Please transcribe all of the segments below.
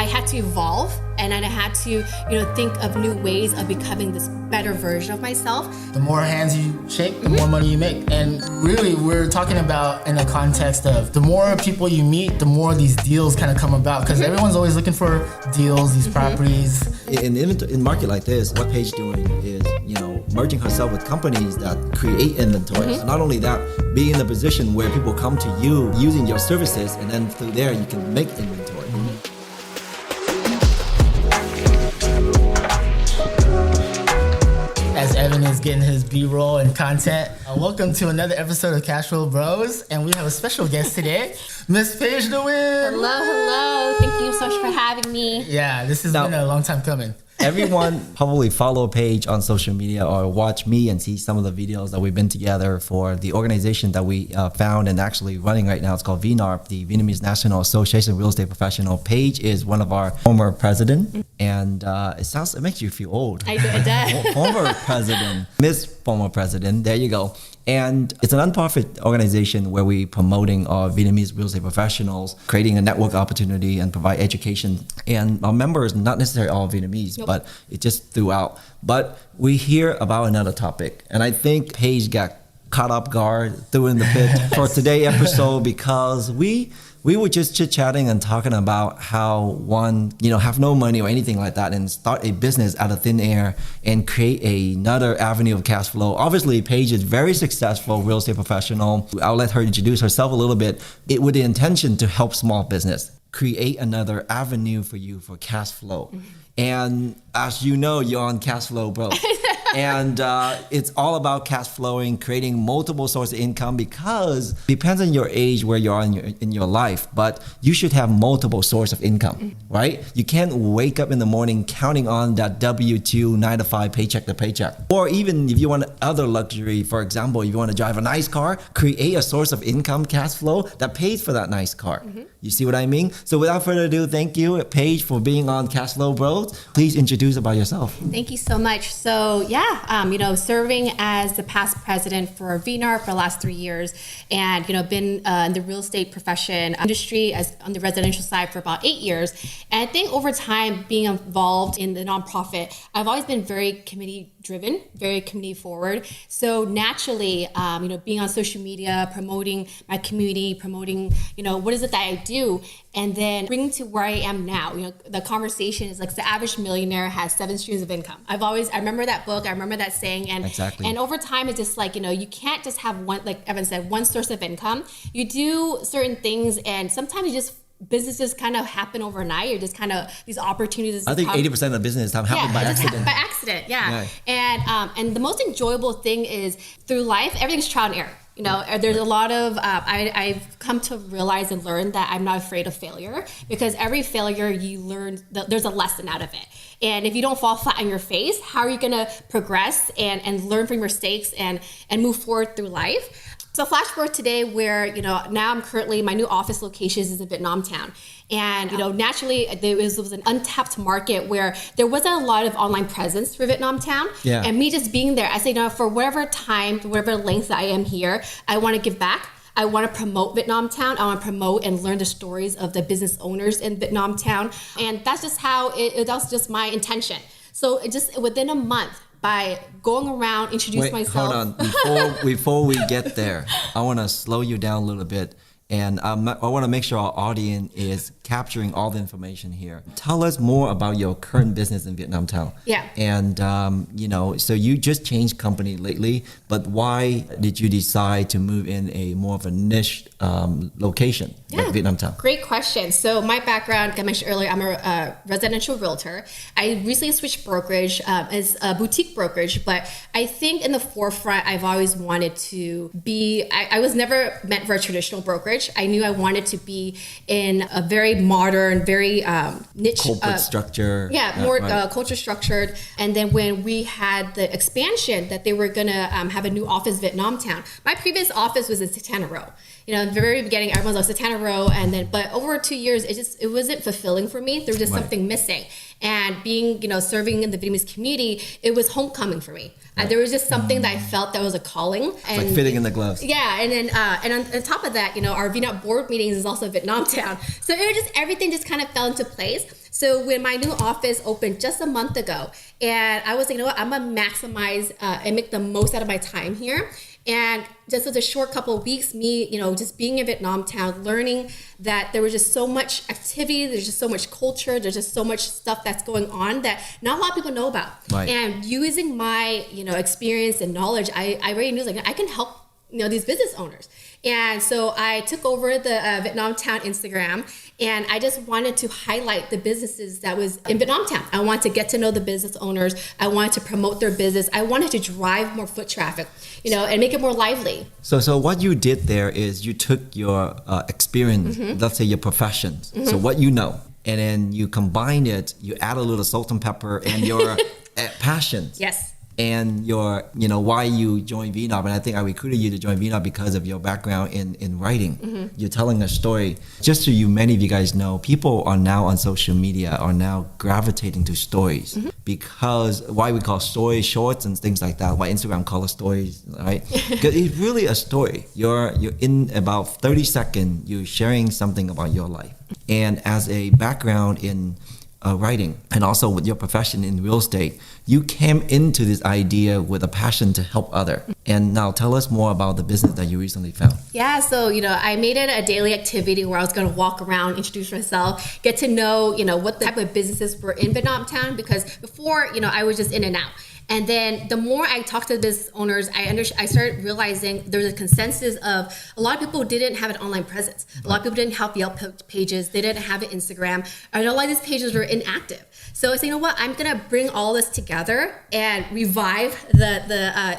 had to evolve, and then I had to, think of new ways of becoming this better version of myself. The more hands you shake, the more money you make. And really, we're talking about in the context of the more people you meet, the more these deals kind of come about, because everyone's always looking for deals, these properties. In market like this, what Paige doing is, merging herself with companies that create inventory. And not only that, being in a position where people come to you using your services, and then through there you can make inventory. As Evan is getting his B-roll and content, welcome to another episode of Cash Flow Bros. And we have a special guest today, Miss Paige Nguyen. Hello. Thank you so much for having me. Yeah, this has been a long time coming. Everyone probably follow Paige on social media or watch me and see some of the videos that we've been together for the organization that we found and actually running right now. It's called VNARP, the Vietnamese National Association of Real Estate Professional. Paige is one of our former president, and it makes you feel old. It does. Former president, Miss Former President. There you go. And it's a nonprofit organization where we promoting our Vietnamese real estate professionals, creating a network opportunity and provide education. And our members, not necessarily all Vietnamese, but it's just throughout. But we hear about another topic. And I think Paige got caught off guard, threw in the pit for today's episode because we were just chit-chatting and talking about how one, have no money or anything like that and start a business out of thin air and create another avenue of cash flow. Obviously, Paige is very successful real estate professional. I'll let her introduce herself a little bit with the intention to help small business, create another avenue for you for cash flow. And as you know, you're on Cash Flow Bro. And it's all about cash flowing, creating multiple sources of income, because it depends on your age, where you are in your life, but you should have multiple sources of income, right? You can't wake up in the morning counting on that W-2 9-to-5 paycheck to paycheck. Or even if you want other luxury, for example, if you want to drive a nice car, create a source of income, cash flow that pays for that nice car. You see what I mean? So without further ado, thank you, Paige, for being on Cash Flow Bros. Please introduce about yourself. Thank you so much. So serving as the past president for VNAR for the last 3 years, and been in the real estate profession industry as on the residential side for about 8 years. And I think over time, being involved in the nonprofit, I've always been very community driven, very community forward. So naturally, being on social media, promoting my community, promoting, what is it that I do, and then bringing to where I am now. The conversation is like the average millionaire has 7 streams of income. I remember that book, I remember that saying, and exactly. And over time, it's just like, you can't just have one, like Evan said, one source of income. You do certain things, and sometimes businesses kind of happen overnight, or just kind of these opportunities. I think 80% of business time happen by accident. By accident, yeah. And the most enjoyable thing is through life, everything's trial and error. There's a lot of, I've come to realize and learn that I'm not afraid of failure, because every failure you learn, there's a lesson out of it. And if you don't fall flat on your face, how are you going to progress and learn from your mistakes and move forward through life? So flash forward today, where, now I'm currently, my new office location is in Vietnam Town. And, naturally, there was an untapped market where there wasn't a lot of online presence for Vietnam Town. Yeah. And me just being there, I say, for whatever time, whatever length that I am here, I want to give back. I want to promote Vietnam Town. I want to promote and learn the stories of the business owners in Vietnam Town. And that's just how that's just my intention. So it just within a month, by going around, introduce myself. Hold on. Before we get there, I want to slow you down a little bit. And I want to make sure our audience is capturing all the information here. Tell us more about your current business in Vietnam Town. Yeah. And, so you just changed company lately, but why did you decide to move in a more of a niche location like Vietnam Town? Great question. So my background, like I mentioned earlier, I'm a residential realtor. I recently switched brokerage as a boutique brokerage, but I think in the forefront, I've always wanted to be, I was never meant for a traditional brokerage. I knew I wanted to be in a very modern, very niche corporate structure. More culture structured. And then when we had the expansion that they were going to have a new office in Vietnam Town, my previous office was in Santana Row. in the very beginning, everyone's like Satana Row, but over 2 years, it wasn't fulfilling for me. There was just something missing. And being, serving in the Vietnamese community, it was homecoming for me. There was just something that I felt that was a calling. And like fitting in the gloves. Yeah, and then on top of that, our VNOT board meetings is also Vietnam Town. So it was just, everything just kind of fell into place. So when my new office opened just a month ago, and I was like, I'm gonna maximize and make the most out of my time here. And just with a short couple of weeks, me, just being in Vietnam Town, learning that there was just so much activity, there's just so much culture, there's just so much stuff that's going on that not a lot of people know about. Right. And using my, experience and knowledge, I already knew I can help, these business owners. And so I took over the Vietnam Town Instagram, and I just wanted to highlight the businesses that was in Vietnam Town. I wanted to get to know the business owners. I wanted to promote their business. I wanted to drive more foot traffic, and make it more lively. So what you did there is you took your experience, let's say your professions, so what you know, and then you combine it, you add a little salt and pepper and your passions. Yes. And your, why you joined VNOP. And I think I recruited you to join VNOP because of your background in writing. You're telling a story. Just so many of you guys know, people are now on social media are now gravitating to stories because why we call stories shorts and things like that, why Instagram call it stories, right? Because it's really a story. You're in about 30 seconds, you're sharing something about your life. And as a background in writing and also with your profession in real estate, you came into this idea with a passion to help other. And now tell us more about the business that you recently found. Yeah, so, I made it a daily activity where I was going to walk around, introduce myself, get to know, what type of businesses were in Vietnam Town, because before, I was just in and out. And then the more I talked to business owners, I started realizing there was a consensus of a lot of people didn't have an online presence. A lot of people didn't have Yelp pages. They didn't have an Instagram. And a lot of these pages were inactive. So I said, I'm going to bring all this together and revive the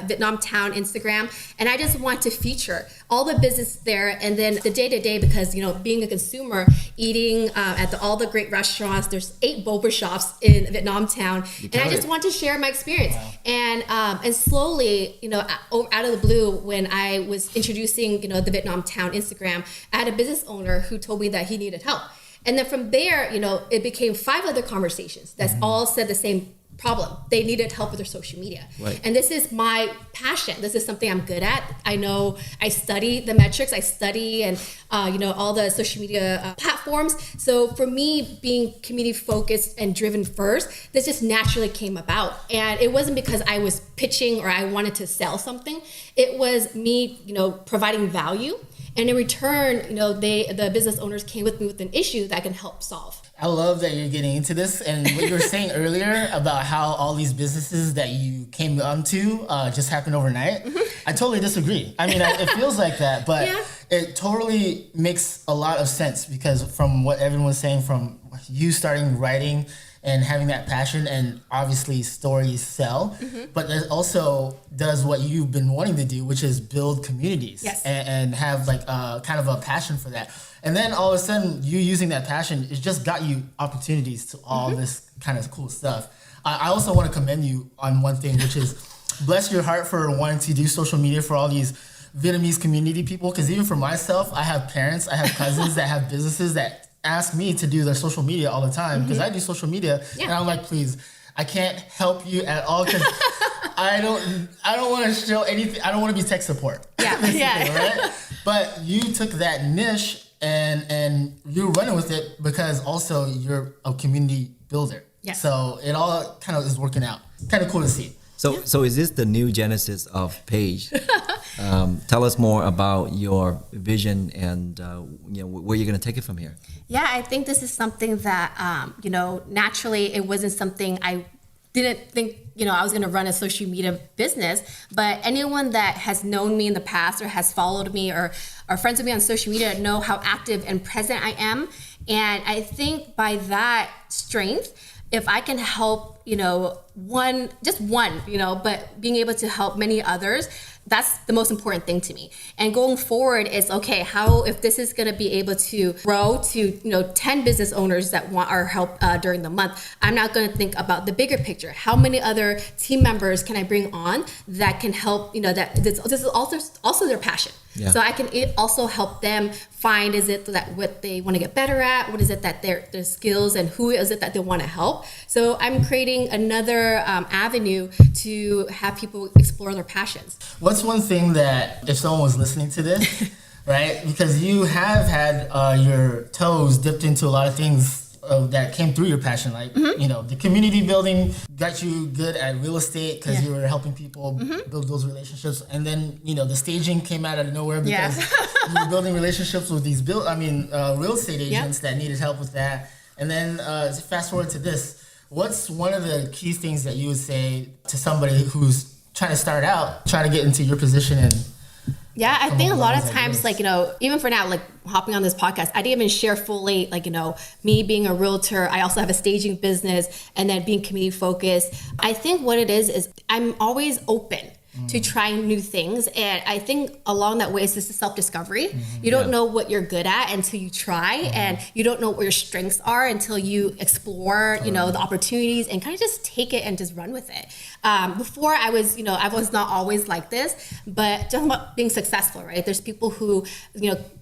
Vietnam Town Instagram. And I just want to feature all the business there. And then the day-to-day, because, being a consumer, eating at all the great restaurants, there's 8 boba shops in Vietnam Town. And I just want to share my experience. Wow. And slowly, out of the blue, when I was introducing, the Vietnam Town Instagram, I had a business owner who told me that he needed help. And then from there, it became 5 other conversations that all said the same problem. They needed help with their social media. Right. And this is my passion. This is something I'm good at. I know I study the metrics. I study and, all the social media platforms. So for me, being community focused and driven first, this just naturally came about. And it wasn't because I was pitching or I wanted to sell something. It was me, providing value. And in return, the business owners came with me with an issue that I can help solve. I love that you're getting into this, and what you were saying earlier about how all these businesses that you came onto just happened overnight. I totally disagree. I mean, it feels like that, but it totally makes a lot of sense because from what everyone was saying, from you starting writing and having that passion, and obviously stories sell, but it also does what you've been wanting to do, which is build communities and have like kind of a passion for that. And then all of a sudden, you using that passion, it just got you opportunities to all this kind of cool stuff. I also want to commend you on one thing, which is bless your heart for wanting to do social media for all these Vietnamese community people. Because even for myself, I have parents, I have cousins that have businesses that ask me to do their social media all the time because I do social media, and I'm like, please, I can't help you at all because I don't want to show anything. I don't want to be tech support. Right? But you took that niche and you're running with it because also you're a community builder. So it all kind of is working out. Kind of cool to see. So is this the new genesis of Paige? Tell us more about your vision and where you're going to take it from here. Yeah, I think this is something that naturally it wasn't something I didn't think I was going to run a social media business. But anyone that has known me in the past or has followed me or are friends with me on social media know how active and present I am. And I think by that strength, if I can help, one, but being able to help many others, that's the most important thing to me. And going forward is, okay, how, if this is going to be able to grow to, 10 business owners that want our help during the month, I'm not going to think about the bigger picture. How many other team members can I bring on that can help, that this is also their passion. Yeah. So I can also help them find, is it that what they want to get better at? What is it that their skills, and who is it that they want to help? So I'm creating another avenue to have people explore their passions. What's one thing that if someone was listening to this, right? Because you have had your toes dipped into a lot of things that came through your passion, like the community building got you good at real estate because you were helping people build those relationships, and then the staging came out of nowhere because you were building relationships with these real estate agents that needed help with that. And then fast forward to this, what's one of the key things that you would say to somebody who's trying to start out, trying to get into your position and Yeah, I think a lot of times, like, even for now, like hopping on this podcast, I didn't even share fully, like, me being a realtor. I also have a staging business and then being community focused. I think what it is I'm always open to trying new things. And I think along that way, it's just a self-discovery. You don't know what you're good at until you try, and you don't know what your strengths are until you explore, the opportunities and kind of just take it and just run with it. Before I was not always like this, but just about being successful, right? There's people who,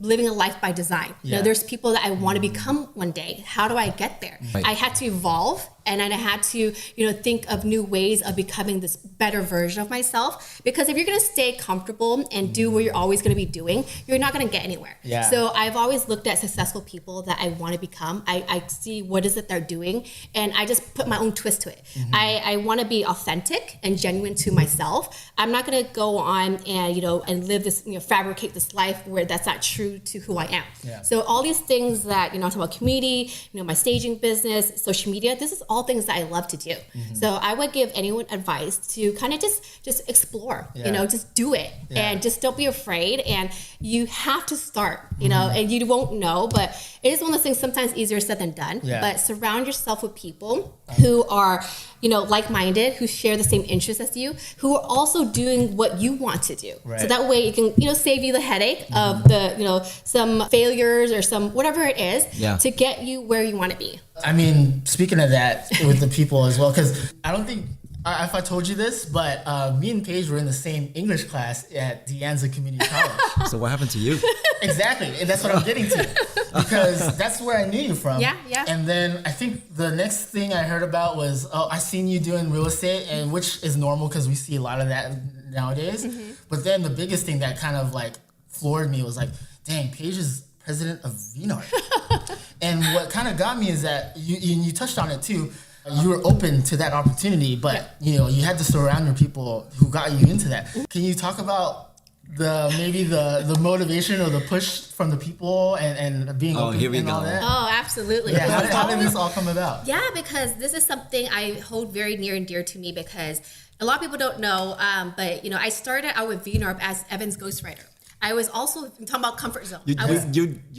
living a life by design. There's people that I want to become one day. How do I get there? Right. I had to evolve. And then I had to, think of new ways of becoming this better version of myself. Because if you're going to stay comfortable and do what you're always going to be doing, you're not going to get anywhere. Yeah. So I've always looked at successful people that I want to become. I see what is it they're doing, and I just put my own twist to it. I want to be authentic and genuine to myself. I'm not going to go on and, and live this, fabricate this life where that's not true to who I am. Yeah. So all these things that, I'm talking about community, my staging business, social media, this is all things that I love to do. So I would give anyone advice to kind of just explore, just do it, and just don't be afraid. And you have to start, and you won't know, but it is one of those things sometimes easier said than done. But surround yourself with people who are, like-minded, who share the same interests as you, who are also doing what you want to do. Right. So that way it can, save you the headache of the, some failures or some whatever it is to get you where you want to be. I mean, speaking of that with the people as well, because I don't think if I told you this, but me and Paige were in the same English class at De Anza Community College. So what happened to you? Exactly, and that's what I'm getting to, because that's where I knew you from. Yeah. And then I think the next thing I heard about was, I seen you doing real estate, and which is normal because we see a lot of that nowadays. But then the biggest thing that kind of like floored me was like, dang, Paige is president of VNARP. And what kind of got me is that you touched on it too. You were open to that opportunity, but you had to surround your people who got you into that. Can you talk about the motivation or the push from the people and being open here we and go. all that? Oh, absolutely. Yeah, how did this all come about? Yeah, because this is something I hold very near and dear to me, because a lot of people don't know, but I started out with VNARP as Evan's ghostwriter. I was also talking about comfort zone. You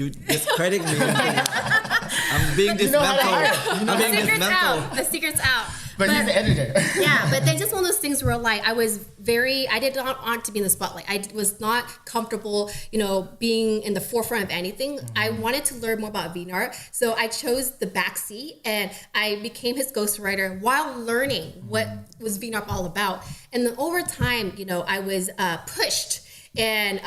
discredit me. I'm being dismantled. The secret's out. But you're the editor. Yeah, but then just one of those things where like I did not want to be in the spotlight. I was not comfortable, being in the forefront of anything. I wanted to learn more about VNARP. So I chose the back seat and I became his ghostwriter while learning what was VNARP all about. And then over time, I was pushed and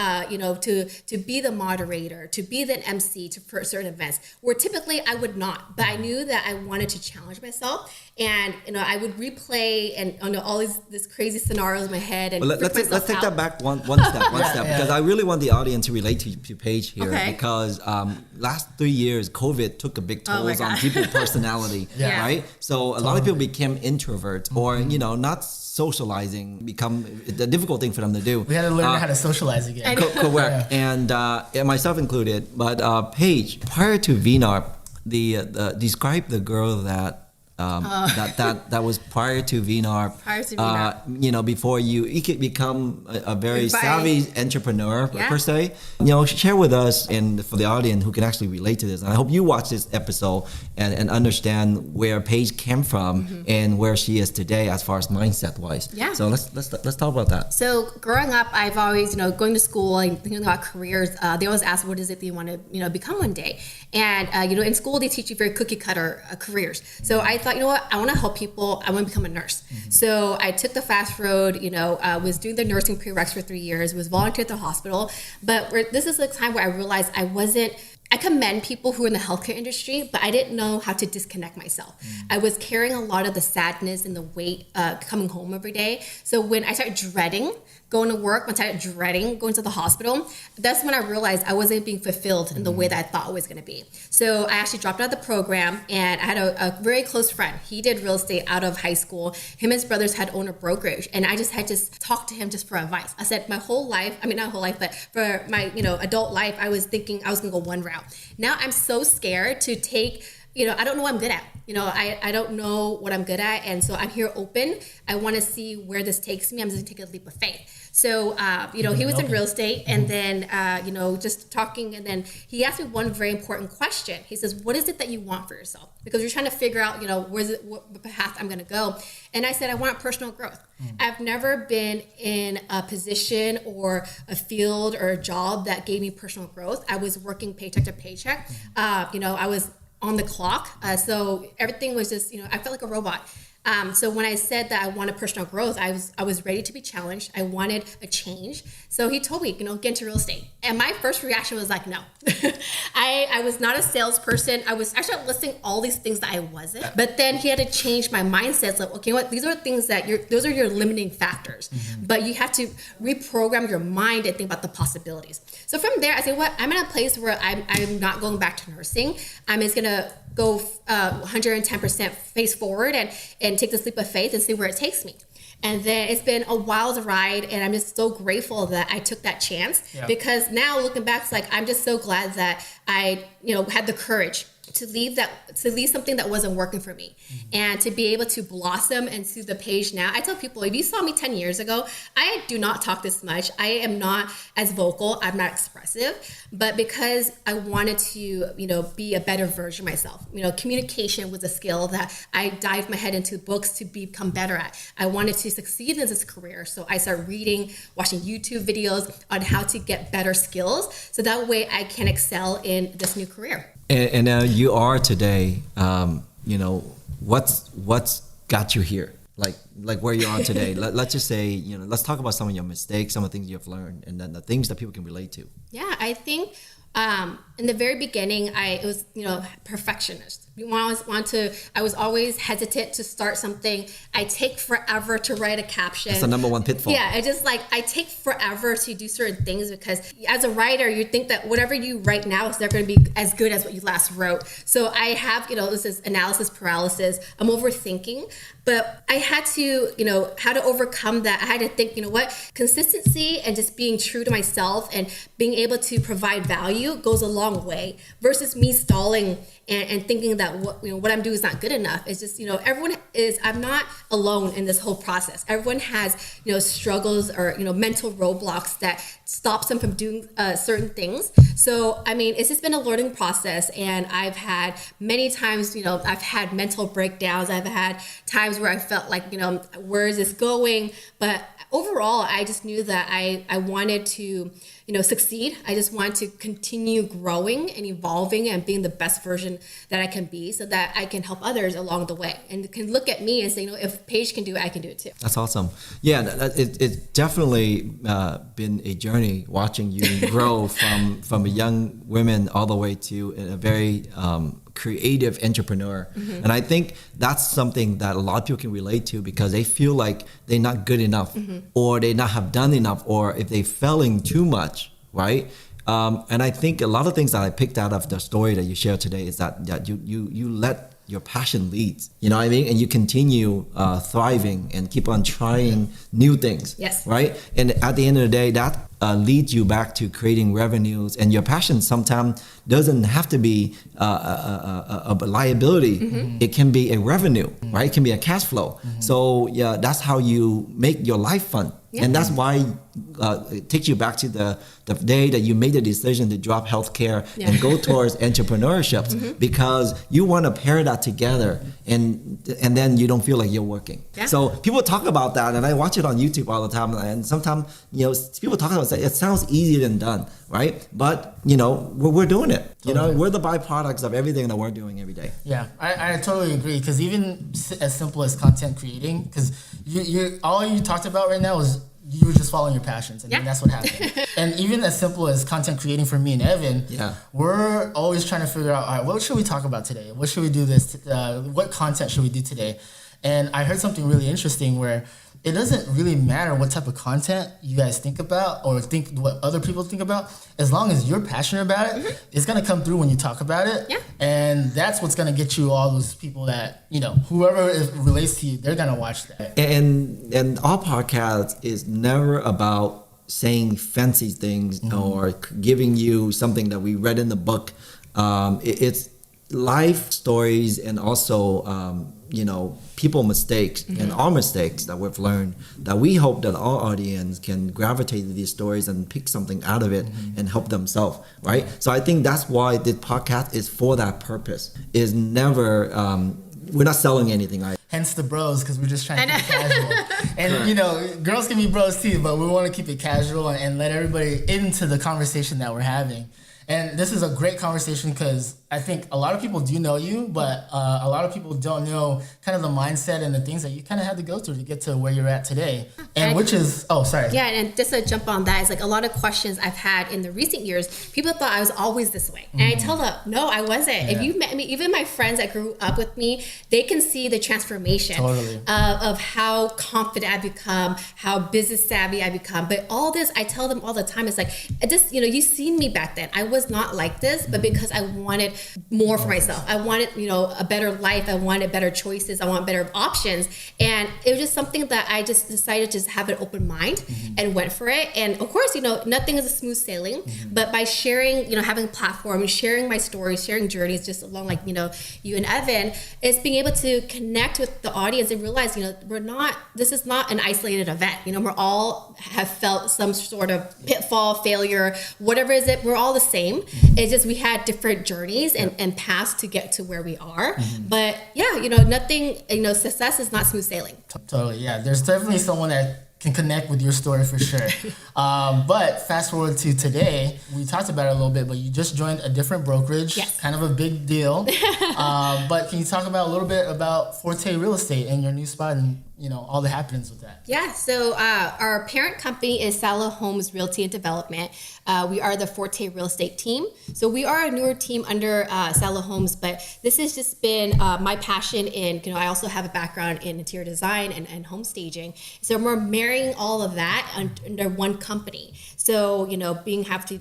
to be the moderator, to be the MC for certain events where typically I would not, but I knew that I wanted to challenge myself, and I would replay and all this crazy scenarios in my head. And let's take that back one step, because I really want the audience to relate to Paige here, because last 3 years COVID took a big toll on people's personality, right? So a lot of people became introverts, or not socializing become a difficult thing for them to do. We had to learn how to socialize again. Correct. And myself included. But Paige, prior to VNARP, describe the girl that was prior to VNARP. Prior to VNARP. Before you could become a very savvy entrepreneur per se. Share with us and for the audience who can actually relate to this. And I hope you watch this episode and understand where Paige came from and where she is today as far as mindset wise. Yeah. So let's talk about that. So growing up, I've always, going to school and thinking about careers. They always ask, what is it that you want to, become one day? And in school they teach you very cookie cutter careers. So I thought thought, you know what, I want to help people. I want to become a nurse. So I took the fast road, was doing the nursing prereqs for 3 years, was volunteer at the hospital. But this is the time where I realized I commend people who are in the healthcare industry, but I didn't know how to disconnect myself. I was carrying a lot of the sadness and the weight coming home every day. So when I started dreading going to work, when I started dreading going to the hospital, that's when I realized I wasn't being fulfilled in the way that I thought it was going to be. So I actually dropped out of the program, and I had a very close friend. He did real estate out of high school. Him and his brothers had owned a brokerage, and I just had to talk to him just for advice. I said my whole life, not whole life, but for my adult life, I was thinking I was going to go one route. Now I'm so scared to take, I don't know what I'm good at. I don't know what I'm good at. And so I'm here open. I want to see where this takes me. I'm just going to take a leap of faith. So, he was in real estate, and then, just talking. And then he asked me one very important question. He says, what is it that you want for yourself? Because you're trying to figure out, what path I'm going to go. And I said, I want personal growth. I've never been in a position or a field or a job that gave me personal growth. I was working paycheck to paycheck. I was on the clock. So everything was just, I felt like a robot. So when I said that I wanted personal growth, I was ready to be challenged. I wanted a change. So he told me, get into real estate. And my first reaction was like, no. I was not a salesperson. I was actually listing all these things that I wasn't. But then he had to change my mindset. It's like, okay, what? These are things those are your limiting factors. But you have to reprogram your mind and think about the possibilities. So from there, I said, I'm in a place where I'm not going back to nursing. I'm just going to go 110% face forward and take this leap of faith and see where it takes me. And then it's been a wild ride, and I'm just so grateful that I took that chance. Because now looking back, it's like I'm just so glad that I had the courage to leave something that wasn't working for me, and to be able to blossom and see the Paige now. I tell people, if you saw me 10 years ago, I do not talk this much. I am not as vocal. I'm not expressive, but because I wanted to, be a better version of myself. Communication was a skill that I dived my head into books to become better at. I wanted to succeed in this career, so I started reading, watching YouTube videos on how to get better skills, so that way I can excel in this new career. And now you are today, what's got you here? Like where you are today. Let's just say, let's talk about some of your mistakes, some of the things you've learned, and then the things that people can relate to. Yeah, I think in the very beginning, it was, perfectionist. I was always hesitant to start something. I take forever to write a caption. That's the number one pitfall. Yeah, I take forever to do certain things, because as a writer, you think that whatever you write now is never going to be as good as what you last wrote. So I have, this is analysis paralysis. I'm overthinking, but I had to, how to overcome that. I had to think, consistency and just being true to myself and being able to provide value goes a long way, versus me stalling and thinking that what I'm doing is not good enough. It's just, I'm not alone in this whole process. Everyone has, struggles or, mental roadblocks that stops them from doing certain things. So, it's just been a learning process, and I've had many times, I've had mental breakdowns. I've had times where I felt like, where is this going? But overall, I just knew that I wanted to, succeed. I just wanted to continue growing and evolving and being the best version that I can be, so that I can help others along the way and can look at me and say, if Paige can do it, I can do it too. That's awesome. Yeah, it's definitely been a journey watching you grow from a young woman all the way to a very creative entrepreneur. And I think that's something that a lot of people can relate to, because they feel like they're not good enough, or they not have done enough, or if they're failing too much, right? And I think a lot of things that I picked out of the story that you shared today is that you let your passion lead, you know what I mean? And you continue thriving and keep on trying new things. Yes. Right? And at the end of the day, that leads you back to creating revenues. And your passion sometimes doesn't have to be a liability. It can be a revenue, right? It can be a cash flow. So yeah, that's how you make your life fun. Yeah. And that's why it takes you back to the day that you made the decision to drop healthcare and go towards entrepreneurship, because you want to pair that together, and then you don't feel like you're working. Yeah. So people talk about that, and I watch it on YouTube all the time. And sometimes people talk about it sounds easier than done, right? But, we're doing it. Totally. We're the byproducts of everything that we're doing every day. Yeah, I totally agree. Because even as simple as content creating, because you all you talked about right now was you were just following your passions, and that's what happened. And even as simple as content creating for me and Evan, we're always trying to figure out, all right, what should we talk about today? What should we do what content should we do today? And I heard something really interesting where it doesn't really matter what type of content you guys think about or think what other people think about. As long as you're passionate about it, it's going to come through when you talk about it. Yeah. And that's what's going to get you all those people that, whoever relates to you, they're going to watch that. And our podcast is never about saying fancy things or giving you something that we read in the book. It's life stories and also, people mistakes and our mistakes that we've learned, that we hope that our audience can gravitate to these stories and pick something out of it and help themselves, right? So I think that's why this podcast is for that purpose. Is never, we're not selling anything, right? Hence the bros, because we're just trying to keep it casual. And, girls can be bros too, but we want to keep it casual and let everybody into the conversation that we're having. And this is a great conversation because I think a lot of people do know you, but a lot of people don't know kind of the mindset and the things that you kind of had to go through to get to where you're at today. And which is, sorry. Yeah, and just to jump on that, it's like a lot of questions I've had in the recent years, people thought I was always this way. And I tell them, no, I wasn't. Yeah. If you met me, even my friends that grew up with me, they can see the transformation of how confident I've become, how business savvy I've become. But all this, I tell them all the time, it's like, just, you seen me back then. I was not like this, but because I wanted more for myself. I wanted, a better life. I wanted better choices. I want better options. And it was just something that I just decided to just have an open mind and went for it. And of course, nothing is a smooth sailing, but by sharing, having a platform and sharing my stories, sharing journeys, just along like, you and Evan, is being able to connect with the audience and realize, this is not an isolated event. We're all have felt some sort of pitfall, failure, whatever it is, we're all the same. It's just we had different journeys and paths to get to where we are. But yeah, nothing, success is not smooth sailing. Totally, yeah. There's definitely someone that can connect with your story for sure. But fast forward to today, we talked about it a little bit, but you just joined a different brokerage, kind of a big deal. But can you talk about a little bit about Forte Real Estate and your new spot and all the happenings with that? Yeah, so our parent company is Salo Homes Realty and Development. We are the Forte Real Estate team. So we are a newer team under Salo Homes, but this has just been my passion in, I also have a background in interior design and home staging. So we're marrying all of that under one company. So,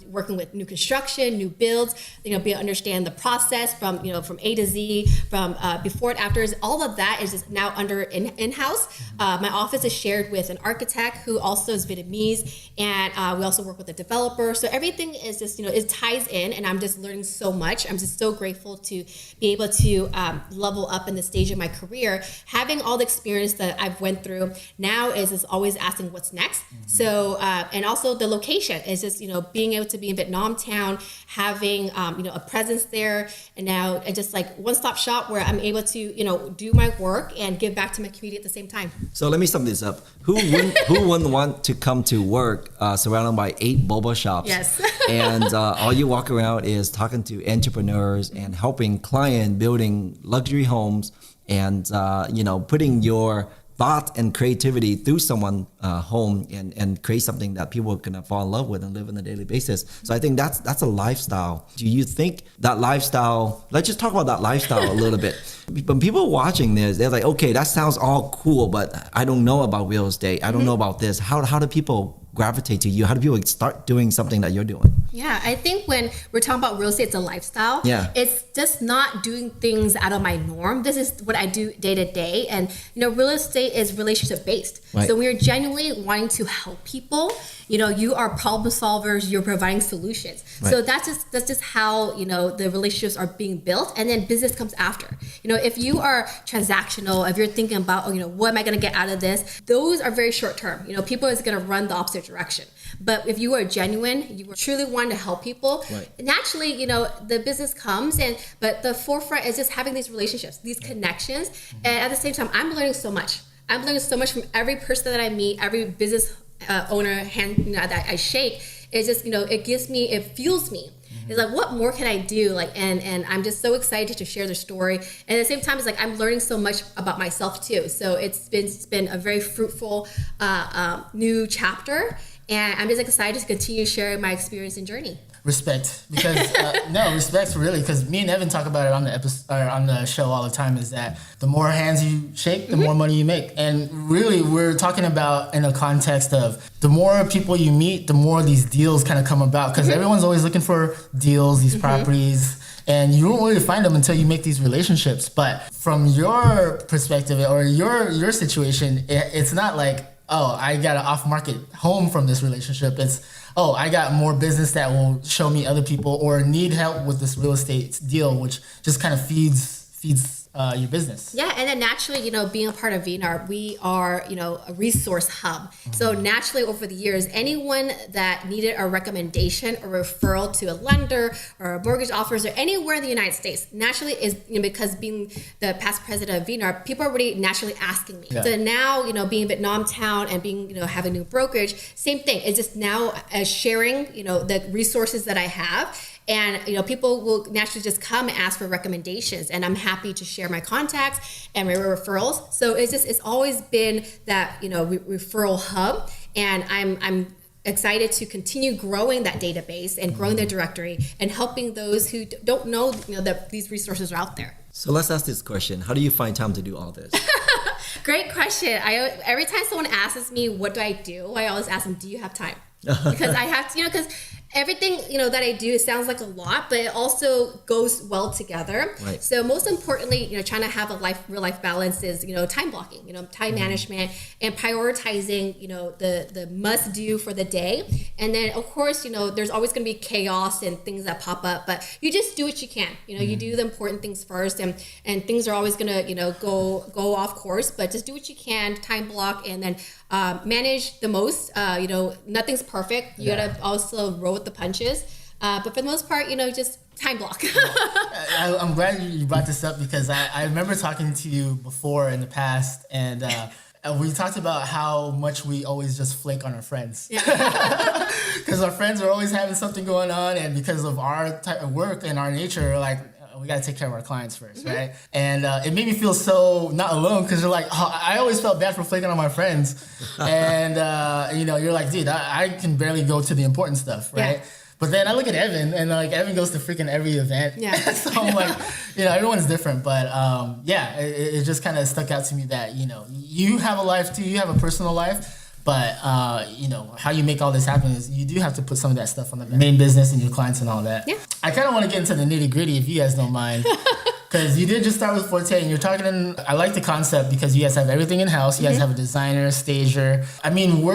working with new construction, new builds, be able to understand the process from A to Z, from before and afters, all of that is just now under in-house. My office is shared with an architect who also is Vietnamese, and we also work with a developer. So everything is just, it ties in, and I'm just learning so much. I'm just so grateful to be able to level up in the stage of my career. Having all the experience that I've went through now is always asking what's next. So, and also the location is just, being able to be in Vietnam town, having, a presence there, and now just like one-stop shop where I'm able to, do my work and give back to my community at the same time. So let me sum this up. Who wouldn't want to come to work surrounded by 8 boba shops? Yes. And all you walk around is talking to entrepreneurs and helping clients building luxury homes and, putting your thought and creativity through someone's home and create something that people are gonna fall in love with and live on a daily basis. So I think that's a lifestyle. Do you think that lifestyle, let's just talk about that lifestyle a little bit. When people watching this, they're like, okay, that sounds all cool, but I don't know about real estate. I don't know about this. How do people gravitate to you? How do people start doing something that you're doing? Yeah, I think when we're talking about real estate, it's a lifestyle. Yeah. It's just not doing things out of my norm. This is what I do day to day. And, real estate is relationship based. Right. So we're genuinely wanting to help people. You are problem solvers, you're providing solutions. Right. So that's just how, the relationships are being built, and then business comes after. If you are transactional, if you're thinking about, what am I going to get out of this? Those are very short term. People is going to run the opposite direction. But if you are genuine, you are truly wanting to help people, right, naturally, the business comes but the forefront is just having these relationships, these connections. And at the same time, I'm learning so much. I'm learning so much from every person that I meet, every business owner hand that I shake, it's just, it fuels me. It's like, what more can I do? Like, and I'm just so excited to share the story. And at the same time, it's like I'm learning so much about myself too. So it's been a very fruitful new chapter, and I'm just excited to continue sharing my experience and journey. Respect, because respect really, because me and Evan talk about it on the episode or on the show all the time. Is that the more hands you shake, the more money you make, and really we're talking about in a context of the more people you meet, the more these deals kind of come about, because everyone's always looking for deals, these properties. And you don't really find them until you make these relationships. But from your perspective or your situation, it's not like, oh, I got an off-market home from this relationship. It's, oh, I got more business that will show me other people or need help with this real estate deal, which just kind of feeds your business. Yeah, and then naturally, being a part of VNAR, we are, a resource hub. So naturally, over the years, anyone that needed a recommendation or referral to a lender or a mortgage officer anywhere in the United States, naturally is, because being the past president of VNAR, people are already naturally asking me. Yeah. So now, being in Vietnam town and being, having a new brokerage, same thing. It's just now sharing, the resources that I have. And, people will naturally just come and ask for recommendations, and I'm happy to share my contacts and my referrals. So it's always been that, referral hub, and I'm excited to continue growing that database and growing the directory and helping those who don't know, that these resources are out there. So let's ask this question. How do you find time to do all this? Great question. Every time someone asks me, what do? I always ask them, do you have time? Because I have to, because everything, that I do, it sounds like a lot, but it also goes well together. Right. So most importantly, trying to have a real life balance is, time blocking, time management and prioritizing, the must do for the day. And then of course, there's always going to be chaos and things that pop up, but you just do what you can, you do the important things first, and things are always going to, go off course, but just do what you can, time block, and then manage the most. Nothing's perfect. You gotta also roll with the punches. But for the most part, just time block. I'm glad you brought this up, because I remember talking to you before in the past, and we talked about how much we always just flake on our friends. Because our friends are always having something going on, and because of our type of work and our nature, like, we got to take care of our clients first, right? And it made me feel so not alone, because you're like, oh, I always felt bad for flaking on my friends. And, you're like, dude, I can barely go to the important stuff, right? Yeah. But then I look at Evan, and like Evan goes to freaking every event. Yeah. So I'm like, everyone's different. But it just kind of stuck out to me that, you have a life too, you have a personal life. But, how you make all this happen is you do have to put some of that stuff on the main business and your clients and all that. Yeah. I kind of want to get into the nitty gritty if you guys don't mind. Because you did just start with Forte, and you're talking, I like the concept because you guys have everything in house. You guys have a designer, stager. I mean,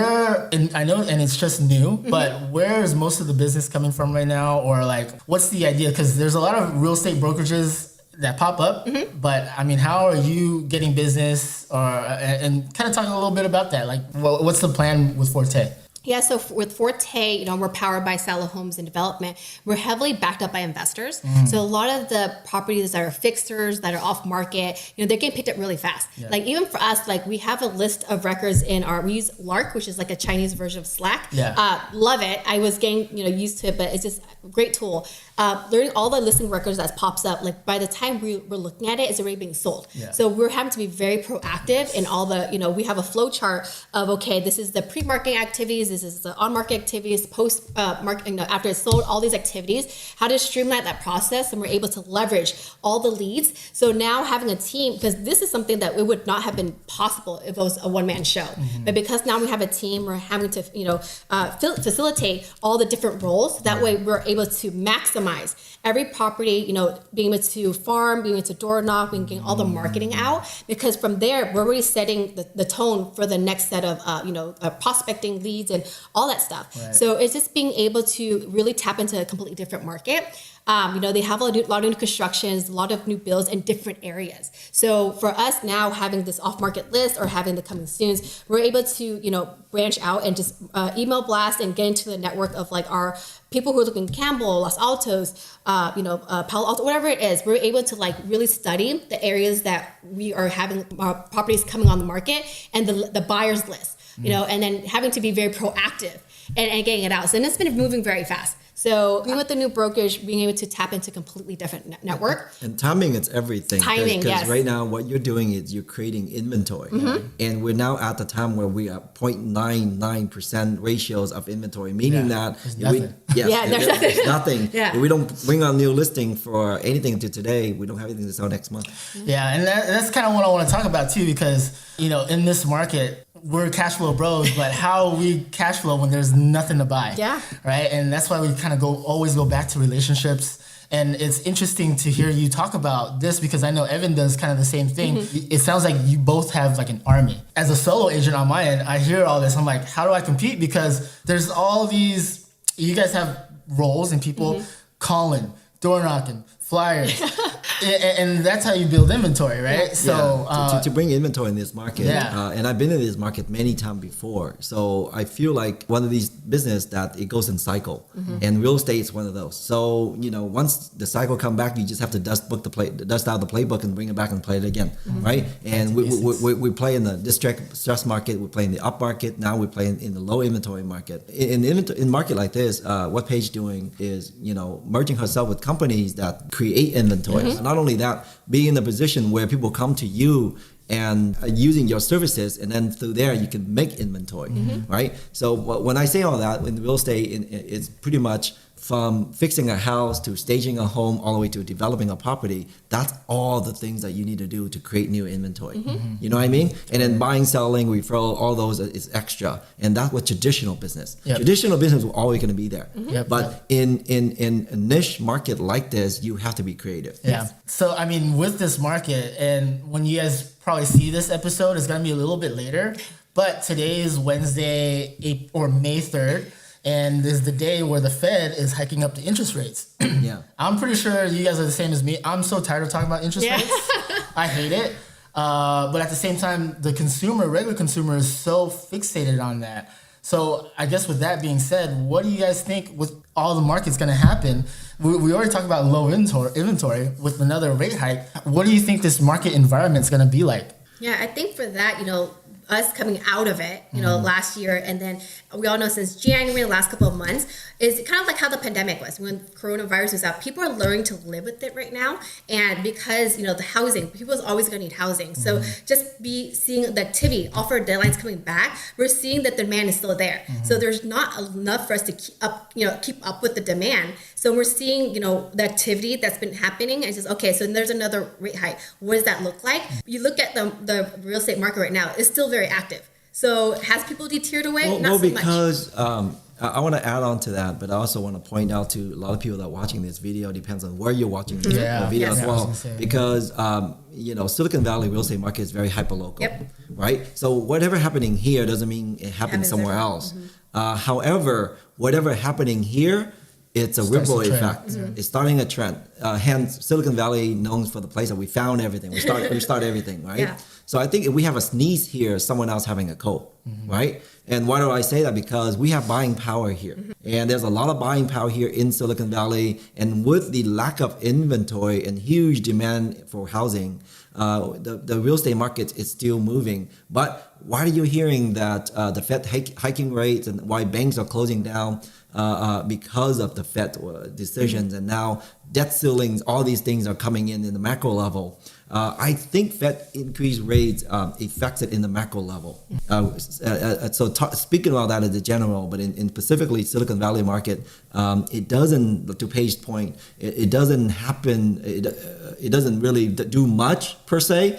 I know, and it's just new, but where is most of the business coming from right now? Or like, what's the idea? Because there's a lot of real estate brokerages that pop up, but I mean, how are you getting business, and kind of talking a little bit about that? Like, what's the plan with Forte? Yeah, so with Forte, we're powered by Sala Homes and Development. We're heavily backed up by investors. So a lot of the properties that are fixers, that are off market, they're getting picked up really fast. Yeah. Like even for us, like we have a list of records we use Lark, which is like a Chinese version of Slack. Yeah. Love it. I was getting, used to it, but it's just a great tool. Learning all the listing records that pops up, like by the time we're looking at it, it's already being sold. Yeah. So we're having to be very proactive in all the, we have a flow chart of, okay, this is the pre-marketing activities, this is the on-market activities, post-marketing, after it's sold, all these activities, how to streamline that process, and we're able to leverage all the leads. So now having a team, because this is something that it would not have been possible if it was a one-man show. But because now we have a team, we're having to, facilitate all the different roles. That way we're able to maximize every property, being able to farm, being able to door knock, being getting all the marketing out, because from there, we're already setting the tone for the next set of, prospecting leads and all that stuff. Right. So it's just being able to really tap into a completely different market. They have a lot of new constructions, a lot of new builds in different areas. So for us now having this off-market list or having the coming soons, we're able to, branch out and just email blast and get into the network of like our people who are looking at Campbell, Los Altos, Palo Alto, whatever it is. We're able to like really study the areas that we are having properties coming on the market and the buyers list, and then having to be very proactive and getting it out. So, and it's been moving very fast. So being with the new brokerage, being able to tap into a completely different network. And timing is everything. Timing, Because yes. right now what you're doing is you're creating inventory. And we're now at the time where we are 0.99% ratios of inventory, meaning that there's nothing. there's nothing. Yeah. If we don't bring on new listing for anything to today, we don't have anything to sell next month. Yeah, and that's kind of what I want to talk about too, because in this market, we're cash flow bros, but how we cash flow when there's nothing to buy? Yeah. Right, and that's why we kind of always go back to relationships. And it's interesting to hear you talk about this because I know Evan does kind of the same thing. It sounds like you both have like an army. As a solo agent on my end, I hear all this. I'm like, how do I compete? Because there's all these. You guys have roles and people calling, door knocking, flyers. And that's how you build inventory, right? Yeah. So to bring inventory in this market, Yeah. And I've been in this market many times before, so I feel like one of these business that it goes in cycle, and real estate is one of those. So once the cycle come back, you just have to dust out the playbook and bring it back and play it again, right? And we play in the distressed stress market, we play in the up market, now we play in the low inventory market. In market like this, what Paige doing is merging herself with companies that create inventory. Not only that, being in a position where people come to you and using your services, and then through there you can make inventory, right? So when I say all that, in real estate, it's pretty much from fixing a house to staging a home all the way to developing a property. That's all the things that you need to do to create new inventory. You know what I mean? And then buying, selling, referral, all those is extra. And that's what traditional business. Yep. Traditional business will always going to be there. Yep. But in a niche market like this, you have to be creative. Yeah. So, I mean, with this market, and when you guys probably see this episode, it's going to be a little bit later. But today is Wednesday, May 3rd. And this is the day where the Fed is hiking up the interest rates. Yeah. I'm pretty sure you guys are the same as me. I'm so tired of talking about interest rates. I hate it. But at the same time, the regular consumer is so fixated on that. So I guess with that being said, what do you guys think with all the markets going to happen? We already talked about low inventory with another rate hike. What do you think this market environment is going to be like? Yeah, I think for that, us coming out of it, last year, and then we all know since January, the last couple of months, is kind of like how the pandemic was. When coronavirus was out, people are learning to live with it right now. And because, the housing, people's always going to need housing. So just seeing the activity, offer deadlines coming back, we're seeing that the demand is still there. So there's not enough for us to keep up with the demand. So we're seeing, the activity that's been happening, and it's just, okay, so there's another rate hike. What does that look like? You look at the real estate market right now, it's still very active. So has people deteriorated away? Not so because I want to add on to that, but I also want to point out to a lot of people that are watching this video, depends on where you're watching the video as well. Because, Silicon Valley real estate market is very hyperlocal, right? So whatever happening here doesn't mean it happens somewhere else. However, whatever happening here, it's a ripple effect. It's starting a trend. Hence, Silicon Valley known for the place that we found everything. We start everything, right? Yeah. So I think if we have a sneeze here, someone else having a cold, right? And why do I say that? Because we have buying power here. And there's a lot of buying power here in Silicon Valley. And with the lack of inventory and huge demand for housing, the real estate market is still moving. But why are you hearing that the Fed hiking rates and why banks are closing down? Because of the Fed decisions, and now debt ceilings, all these things are coming in the macro level. I think Fed increased rates affects it in the macro level. Speaking about that as a general, but in specifically Silicon Valley market, it doesn't, to Paige's point, it doesn't happen, it doesn't really do much per se,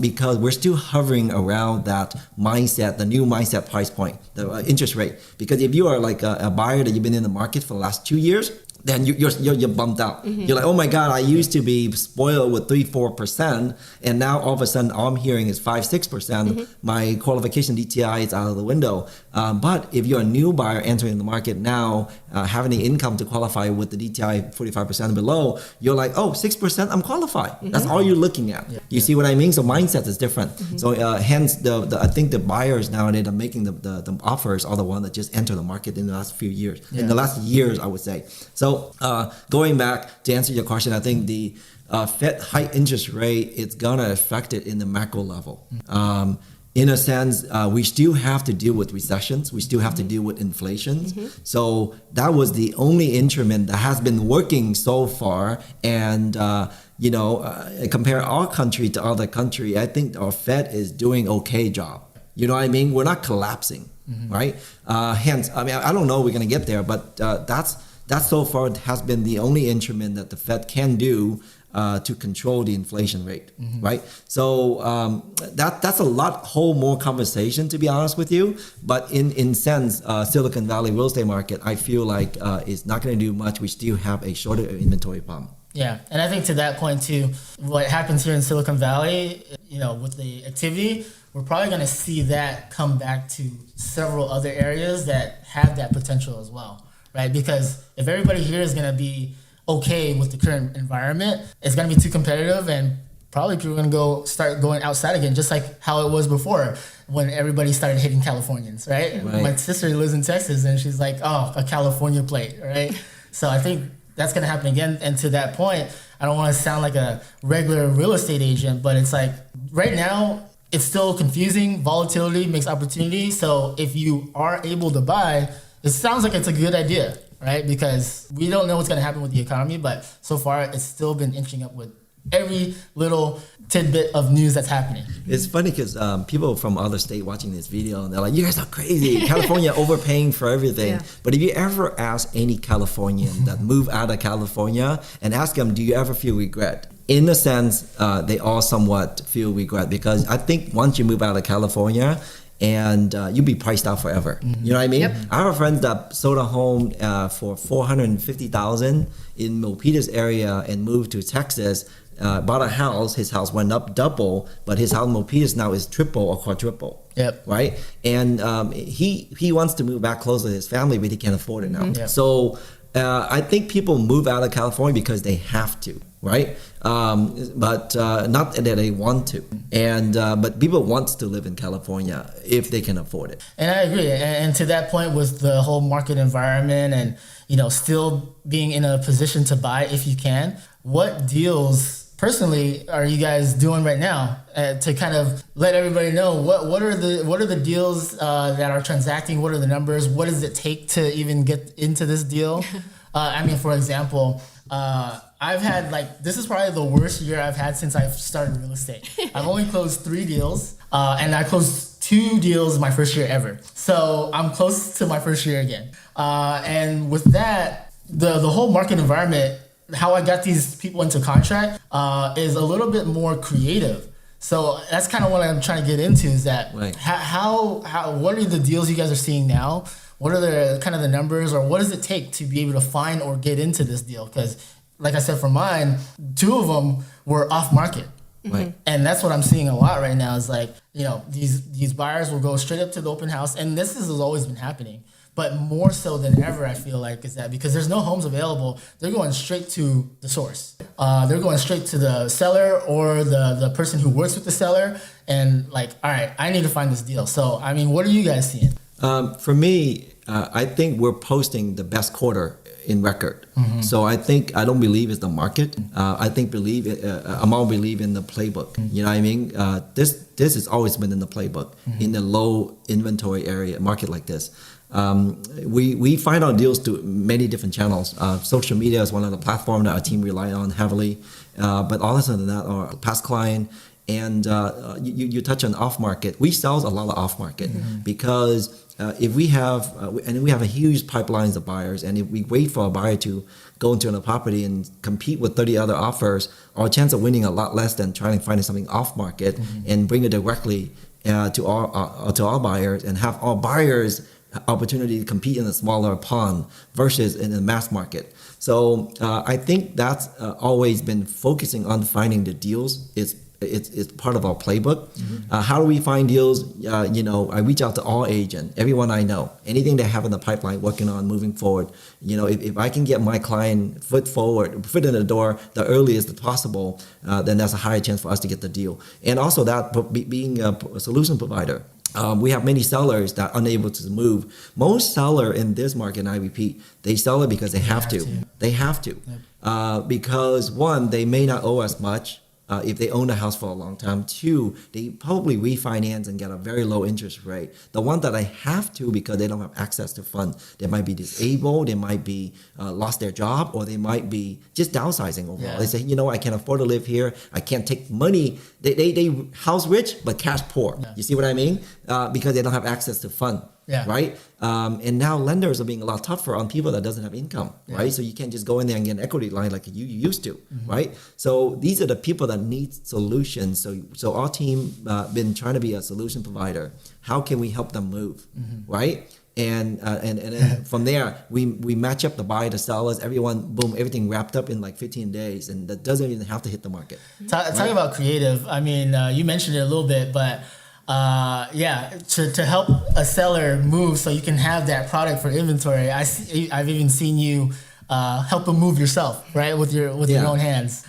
because we're still hovering around that mindset, the new mindset price point, the interest rate. Because if you are like a buyer that you've been in the market for the last 2 years, then you're bumped out. You're like, oh my God, I used to be spoiled with 3-4%, and now all of a sudden all I'm hearing is 5-6%. My qualification DTI is out of the window. But if you're a new buyer entering the market now, having the income to qualify with the DTI 45% and below, you're like, oh, 6%, I'm qualified. That's all you're looking at. You see what I mean? So mindset is different. So hence, I think the buyers nowadays that are making the offers are the ones that just enter the market in the last few years. In the last years, I would say. So going back to answer your question, I think the Fed high interest rate, it's gonna affect it in the macro level. In a sense, we still have to deal with recessions. We still have to deal with inflation. So that was the only instrument that has been working so far. And compare our country to other country, I think our Fed is doing okay job. You know what I mean? We're not collapsing, right? Hence, I mean, I don't know we're gonna get there, but that so far has been the only instrument that the Fed can do to control the inflation rate, right? So that's a whole more conversation, to be honest with you. But in sense, Silicon Valley real estate market, I feel like is not going to do much. We still have a shorter inventory problem. Yeah, and I think to that point too, what happens here in Silicon Valley, with the activity, we're probably going to see that come back to several other areas that have that potential as well, right? Because if everybody here is going to be okay with the current environment, it's going to be too competitive, and probably people are going to start going outside again, just like how it was before when everybody started hating Californians, right? My sister lives in Texas, and she's like, oh, a California plate, right? So I think that's going to happen again. And to that point, I don't want to sound like a regular real estate agent, but it's like right now, it's still confusing. Volatility makes opportunity. So if you are able to buy, it sounds like it's a good idea, right? Because we don't know what's going to happen with the economy, but so far it's still been inching up with every little tidbit of news that's happening. It's funny because people from other state watching this video, and they're like, you guys are crazy. California overpaying for everything. Yeah. But if you ever ask any Californian that moved out of California and ask them, do you ever feel regret? In a sense, they all somewhat feel regret, because I think once you move out of California, and you'll be priced out forever. You know what I mean? Yep. I have a friend that sold a home for $450,000 in Milpitas area and moved to Texas. Bought a house. His house went up double, but his house in Milpitas now is triple or quadruple. Yep. Right? And he wants to move back closer to his family, but he can't afford it now. Yep. So I think people move out of California because they have to. Right, but not that they want to, and but people want to live in California if they can afford it. And I agree. And to that point, with the whole market environment, and still being in a position to buy if you can, what deals personally are you guys doing right now to kind of let everybody know what are the deals that are transacting? What are the numbers? What does it take to even get into this deal? I mean, for example. I've had this is probably the worst year I've had since I've started real estate. I've only closed 3 deals, and I closed 2 deals my first year ever. So I'm close to my first year again. And with that, the whole market environment, how I got these people into contract is a little bit more creative. So that's kind of what I'm trying to get into, is that how what are the deals you guys are seeing now? What are the kind of the numbers, or what does it take to be able to find or get into this deal? Because like I said, for mine, 2 of them were off market. Right. And that's what I'm seeing a lot right now, is these buyers will go straight up to the open house. And this has always been happening, but more so than ever, I feel like, is that because there's no homes available, they're going straight to the source. They're going straight to the seller or the person who works with the seller, and all right, I need to find this deal. So, I mean, what are you guys seeing? For me, I think we're posting the best quarter in record. So I don't believe it's the market. I think I'm all believe in the playbook. You know what I mean? This has always been in the playbook in the low inventory area market like this. We find our deals through many different channels. Social media is one of the platforms that our team rely on heavily. But also than that, our past client. And you touch on off market. We sell a lot of off market because if we have a huge pipelines of buyers, and if we wait for a buyer to go into a property and compete with 30 other offers, our chance of winning a lot less than trying to find something off market and bring it directly to our buyers, and have our buyers opportunity to compete in a smaller pond versus in the mass market. So I think that's always been focusing on finding the deals. it's part of our playbook. How do we find deals? I reach out to all agents, everyone I know, anything they have in the pipeline, working on moving forward. If I can get my client foot in the door the earliest possible, then that's a higher chance for us to get the deal. And also that being a solution provider. We have many sellers that are unable to move. Most seller in this market, and I repeat, they sell it because they have to. They have to. Yep. Because one, they may not owe us much. If they own a house for a long time. Two, they probably refinance and get a very low interest rate. The one that I have to because they don't have access to funds. They might be disabled, they might be lost their job, or they might be just downsizing overall. Yeah. They say, I can't afford to live here. I can't take money. They house rich, but cash poor. Yeah. You see what I mean? Because they don't have access to funds. Yeah. Right. And now lenders are being a lot tougher on people that doesn't have income. Yeah. Right. So you can't just go in there and get an equity line like you used to. Right. So these are the people that need solutions. So our team been trying to be a solution provider. How can we help them move? Right. And then from there, we match up the buyer, the sellers, everyone, boom, everything wrapped up in like 15 days. And that doesn't even have to hit the market. Talking about creative, I mean, you mentioned it a little bit, but to help a seller move so you can have that product for inventory. I've even seen you help them move yourself, right, with your own hands.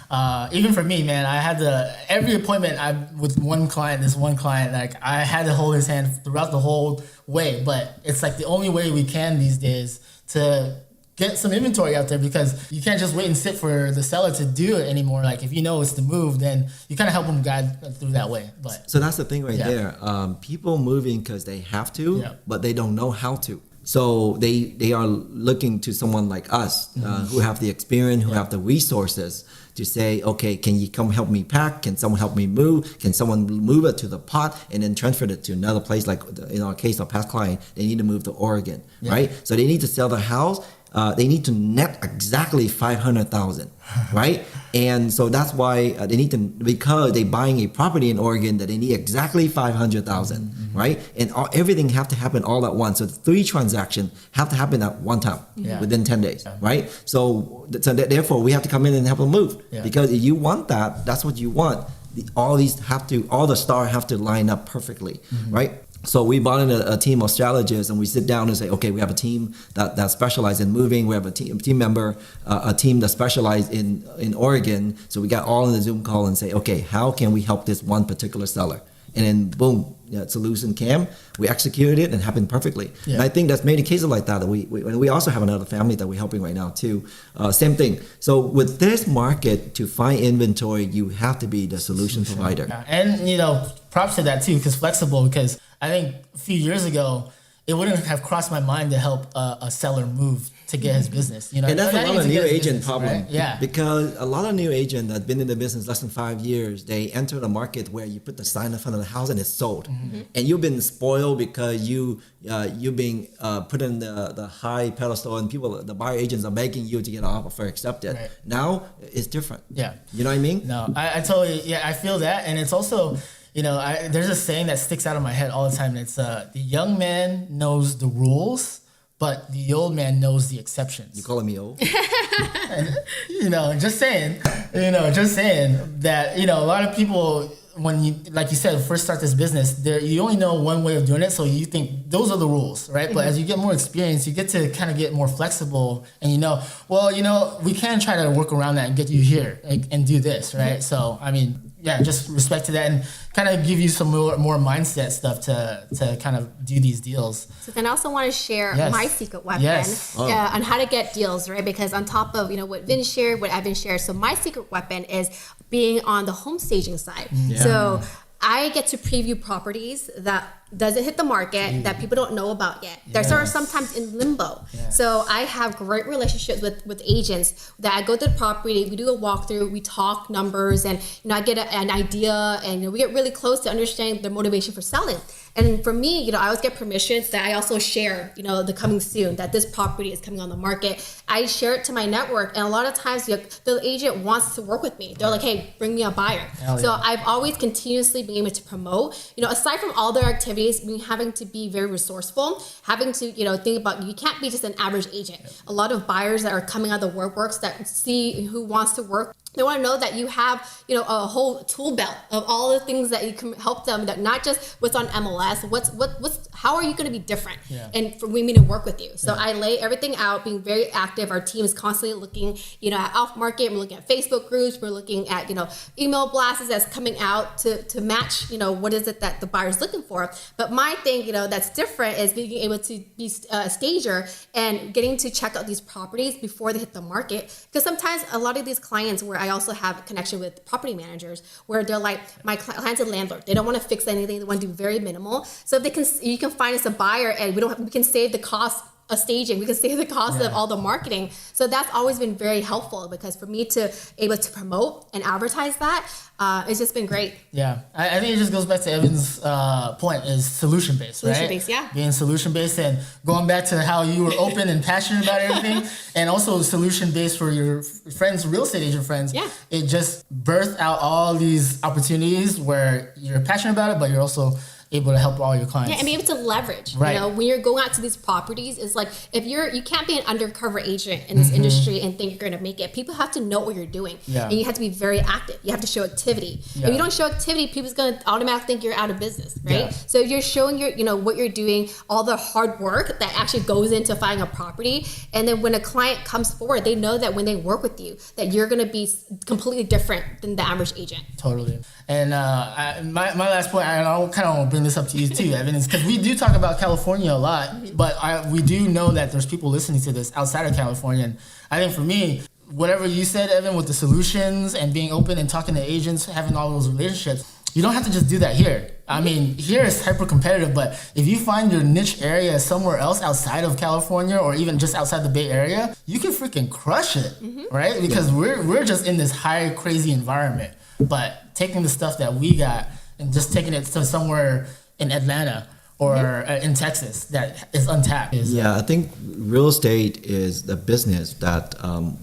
Even for me, man, I had every appointment with this one client, like I had to hold his hand throughout the whole way. But it's like the only way we can these days to get some inventory out there, because you can't just wait and sit for the seller to do it anymore. Like if it's the move, then you kind of help them guide through that way. But so that's the thing right there. People moving because they have to, but they don't know how to. So they are looking to someone like us who have the experience, who have the resources to say, okay, can you come help me pack? Can someone help me move? Can someone move it to the pot and then transfer it to another place? Like in our case, our past client, they need to move to Oregon, right? So they need to sell the house. They need to net exactly $500,000, right? And so that's why they need to, because they're buying a property in Oregon that they need exactly $500,000, right? And everything have to happen all at once. So 3 transactions have to happen at one time within 10 days, right? So therefore, we have to come in and help them move because if you want that, that's what you want. All the stars have to line up perfectly, right? So we brought in a team of strategists, and we sit down and say, okay, we have a team that specializes in moving. We have a team member, a team that specializes in Oregon. So we got all in the Zoom call and say, okay, how can we help this one particular seller? And then boom, solution came. We executed it and it happened perfectly. Yeah. And I think that's many cases like that. We also have another family that we're helping right now too. Same thing. So with this market, to find inventory, you have to be the solution provider. Yeah. And props to that too, because flexible. Because I think a few years ago, it wouldn't have crossed my mind to help a seller move to get his business. And that's a lot of new agent problem. Right? Yeah. Because a lot of new agents that have been in the business less than 5 years, they enter the market where you put the sign in front of the house and it's sold. And you've been spoiled because you're being put in the high pedestal, and the buyer agents are begging you to get an offer accepted. Right. Now it's different. Yeah. You know what I mean? No, I totally, I feel that. And it's also, there's a saying that sticks out of my head all the time. And it's the young man knows the rules, but the old man knows the exceptions. You calling me old? And, just saying that, a lot of people, when you, like you said, first start this business, you only know one way of doing it. So you think those are the rules, right? But as you get more experience, you get to kind of get more flexible, and we can try to work around that and get you here and do this, right? So, just respect to that, and kind of give you some more mindset stuff to kind of do these deals. So then I also want to share my secret weapon on how to get deals, right? Because on top of what Vin shared, what Evan shared, so my secret weapon is being on the home staging side. Yeah. So I get to preview properties that doesn't hit the market, that people don't know about yet. Yes. They're sometimes in limbo. Yeah. So I have great relationships with agents that I go to the property, we do a walkthrough, we talk numbers, and I get an idea, and we get really close to understanding their motivation for selling. And for me, I always get permissions that I also share, the coming soon, that this property is coming on the market. I share it to my network, and a lot of times the agent wants to work with me. They're like, hey, bring me a buyer. So I've always continuously been able to promote, aside from all their activities, having to be very resourceful, having to, think about, you can't be just an average agent. A lot of buyers that are coming out of the workworks that see who wants to work, They want to know that you have, you know, a whole tool belt of all the things that you can help them, that not just what's on MLS, how are you going to be different? Yeah. And for we mean to work with you. So I lay everything out, being very active. Our team is constantly looking, you know, at off market. We're looking at Facebook groups. We're looking at, you know, email blasts that's coming out to match, you know, what is it that the buyer's looking for. But my thing, you know, that's different is being able to be a stager and getting to check out these properties before they hit the market. Because sometimes a lot of these clients where I also have a connection with property managers where they're like, my client's a landlord. They don't want to fix anything. They want to do very minimal. So you can find us a buyer and we can save the cost of staging. We can save the cost of all the marketing. So that's always been very helpful because for me to able to promote and advertise that, it's just been great. Yeah, I think it just goes back to Evan's point is solution-based, right? Solution-based, yeah. Being solution-based and going back to how you were open and passionate about everything and also solution-based for your friends, real estate agent friends. Yeah. It just birthed out all these opportunities where you're passionate about it, but you're also able to help all your clients. Yeah, and be able to leverage. Right. You know, when you're going out to these properties, it's like if you can't be an undercover agent in this industry and think you're going to make it. People have to know what you're doing, and you have to be very active. You have to show activity. Yeah. If you don't show activity, people's going to automatically think you're out of business, right? Yeah. So if you're showing your, you know, what you're doing, all the hard work that actually goes into finding a property, and then when a client comes forward, they know that when they work with you, that you're going to be completely different than the average agent. Totally. And my last point, and I kind of want to bring this up to you too, Evan, is because we do talk about California a lot, but we do know that there's people listening to this outside of California. And I think for me, whatever you said, Evan, with the solutions and being open and talking to agents, having all those relationships, you don't have to just do that here. I mean, here is hyper competitive, but if you find your niche area somewhere else outside of California or even just outside the Bay Area, you can freaking crush it, right? Because we're just in this high, crazy environment. But taking the stuff that we got and just taking it to somewhere in Atlanta or in Texas that is untapped. I think real estate is the business that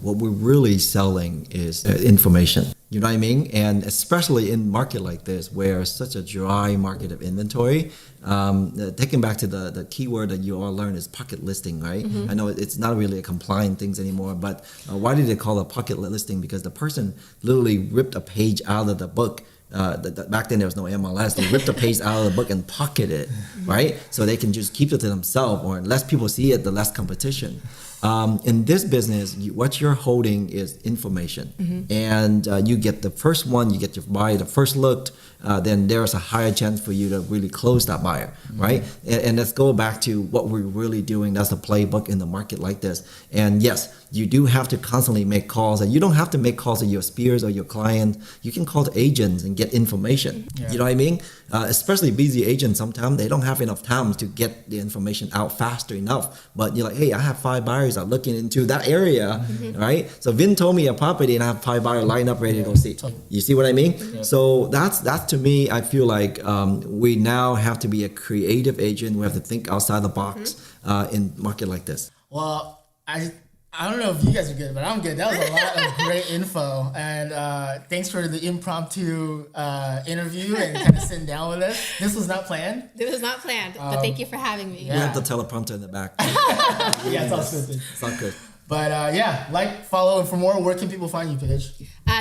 what we're really selling is information. You know what I mean? And especially in market like this, where it's such a dry market of inventory, taking back to the key word that you all learned is pocket listing, right? I know it's not really a compliant things anymore, but why did they call it a pocket listing? Because the person literally ripped a page out of the book. Back then there was no MLS. They ripped a page out of the book and pocketed it, right? So they can just keep it to themselves, or less people see it, the less competition. In this business, what you're holding is information, and you get the first one, you get your buyer the first look, then there's a higher chance for you to really close that buyer, right? And let's go back to what we're really doing. That's the playbook in the market like this. And yes, you do have to constantly make calls, and you don't have to make calls to your peers or your client. You can call the agents and get information. Yeah. You know what I mean? Especially busy agents, sometimes they don't have enough time to get the information out faster enough. But you're like, hey, I have 5 buyers are looking into that area, right? So Vin told me a property and I have 5 buyers lined up ready to go see. You see what I mean? Yeah. So that's to me, I feel like we now have to be a creative agent. We have to think outside the box in market like this. Well, I don't know if you guys are good, but I'm good. That was a lot of great info. And thanks for the impromptu interview and kind of sitting down with us. This was not planned. This was not planned, but thank you for having me. We have the teleprompter in the back. Yeah, it's all scripted. It's all good. But follow, and for more, where can people find you, Paige?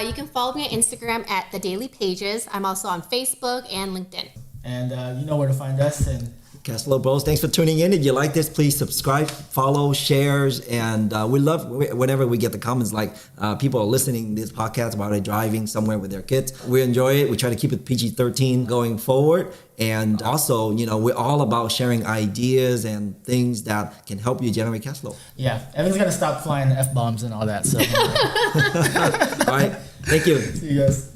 You can follow me on Instagram at The Daily Pages. I'm also on Facebook and LinkedIn. And you know where to find us. And Cashflow Bros, thanks for tuning in. If you like this, please subscribe, follow, shares, and we love whenever we get the comments like people are listening to this podcast while they're driving somewhere with their kids. We enjoy it. We try to keep it PG-13 going forward. And also, we're all about sharing ideas and things that can help you generate cash flow. Yeah, Evan's going to stop flying F-bombs and all that. So. All right, thank you. See you guys.